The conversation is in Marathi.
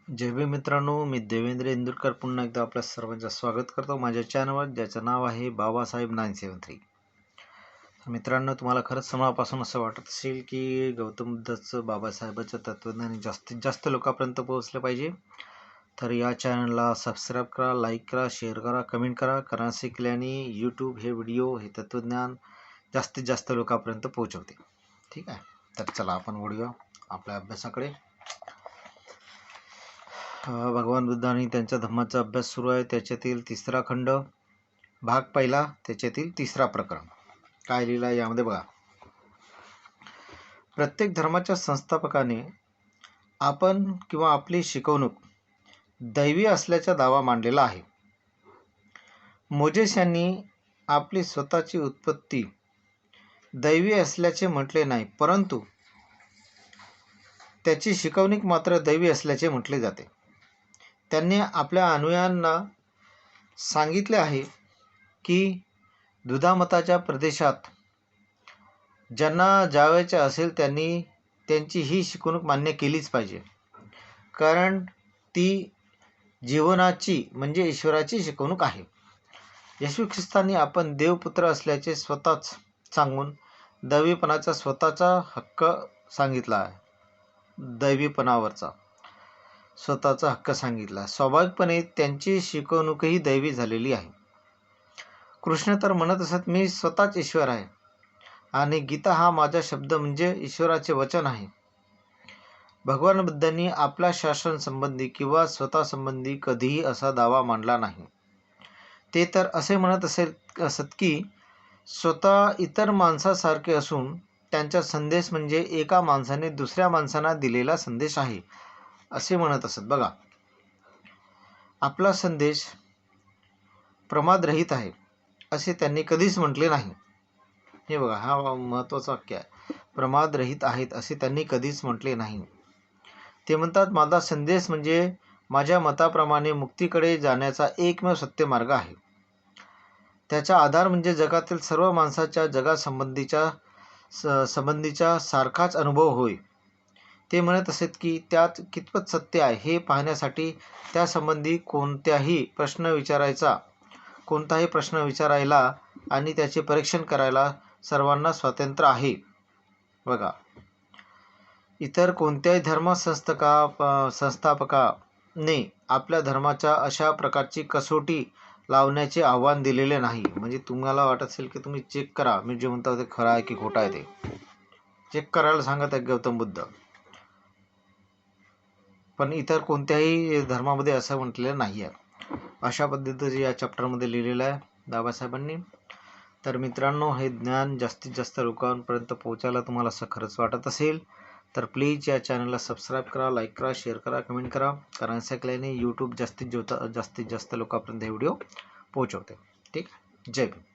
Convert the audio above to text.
जय भीम मित्रांनो, मी देवेंद्र इंदुरकर पुन्हा एकदा आपल्या सर्वांचं स्वागत करतो माझ्या चॅनलवर, ज्याचं नाव आहे बाबासाहेब 973. मित्रांनो, तुम्हाला खरंच मनापासून असं वाटत असेल की गौतम बुद्धाचं बाबासाहेबांचं तत्त्वज्ञान जास्तीत जास्त लोकांपर्यंत पोहोचलं पाहिजे, तर या चॅनलला सबस्क्राईब करा, लाईक करा, शेअर करा, कमेंट करा. कारण असे केल्याने यूट्यूब हे व्हिडिओ हे तत्त्वज्ञान जास्तीत जास्त लोकांपर्यंत पोहोचवते. ठीक आहे, तर चला आपण वळूया आपल्या अभ्यासाकडे. भगवान बुद्ध आणि त्यांच्या धम्माचा अभ्यास सुरू आहे. त्याच्यातील तिसरा खंड, भाग पहिला, त्याच्यातील तिसरा प्रकरण. काय लिहिलं आहे यामध्ये बघा. प्रत्येक धर्माच्या संस्थापकाने आपण किंवा आपली शिकवणूक दैवी असल्याचा दावा मांडलेला आहे. मोजेस यांनी आपली स्वतःची उत्पत्ती दैवी असल्याचे म्हटले नाही, परंतु त्याची शिकवणूक मात्र दैवी असल्याचे म्हटले जाते. त्यांनी आपल्या अनुयायांना सांगितले आहे की दुधामताच्या प्रदेशात ज्यांना जावयाचे असेल त्यांनी त्यांची ही शिकवणूक मान्य केलीच पाहिजे, कारण ती जीवनाची म्हणजे ईश्वराची शिकवणूक आहे. येशू ख्रिस्तांनी आपण देवपुत्र असल्याचे स्वतःच सांगून दैवीपणाचा स्वतःचा हक्क सांगितला आहे. दैवीपणावरचा स्वतःचा हक्क सांगितला. स्वाभाविकपणे त्यांची शिकवणूकही दैवी झालेली आहे. कृष्ण तर म्हणत असत, मी स्वतःच ईश्वर आहे आणि गीता हा माझा शब्द म्हणजे ईश्वराचे वचन आहे. भगवान बुद्धांनी आपल्या शासनासंबंधी किंवा स्वतःसंबंधी कधीही असा दावा मांडला नाही. ते तर असे म्हणत असत की स्वतः इतर माणसासारखे असून त्यांचा संदेश म्हणजे एका माणसाने दुसऱ्या माणसांना दिलेला संदेश आहे, असे म्हणत असत. बघा, आपला संदेश प्रमादरहित आहे असे त्यांनी कधीच म्हटले नाही. हे बघा, हा महत्त्वाचा वाक्य आहे. प्रमादरहित आहेत असे त्यांनी कधीच म्हटले नाही. ते म्हणतात, माझा संदेश म्हणजे माझ्या मताप्रमाणे मुक्तीकडे जाण्याचा एकमेव सत्य मार्ग आहे. त्याचा आधार म्हणजे जगातील सर्व माणसाच्या संबंधीचा सारखाच अनुभव होय. ते म्हणत असत की त्यात कितपत सत्य आहे हे पाहण्यासाठी त्यासंबंधी कोणताही प्रश्न विचारायला आणि त्याचे परीक्षण करायला सर्वांना स्वातंत्र्य आहे. बघा, इतर कोणत्याही संस्थापकाने आपल्या धर्माच्या अशा प्रकारची कसोटी लावण्याचे आव्हान दिलेले नाही. म्हणजे तुम्हाला वाटत असेल की तुम्ही चेक करा, मी जे म्हणतो ते खरं आहे की खोटं आहे ते चेक करायला सांगत आहे गौतम बुद्ध, पण इतर कोणत्याही धर्मामध्ये असं म्हटलेलं नाही आहे. अशा पद्धतीचे या चॅप्टरमध्ये लिहिलेलं आहे बाबासाहेबांनी. तर मित्रांनो, हे ज्ञान जास्तीत जास्त लोकांपर्यंत पोहोचायला तुम्हाला असं खरंच वाटत असेल तर प्लीज या चॅनलला सबस्क्राईब करा, लाईक करा, शेअर करा, कमेंट करा. कारण असं केल्याने यूट्यूब जास्तीत जास्त लोकांपर्यंत हे व्हिडिओ पोहोचवते. ठीक आहे, जय भीम.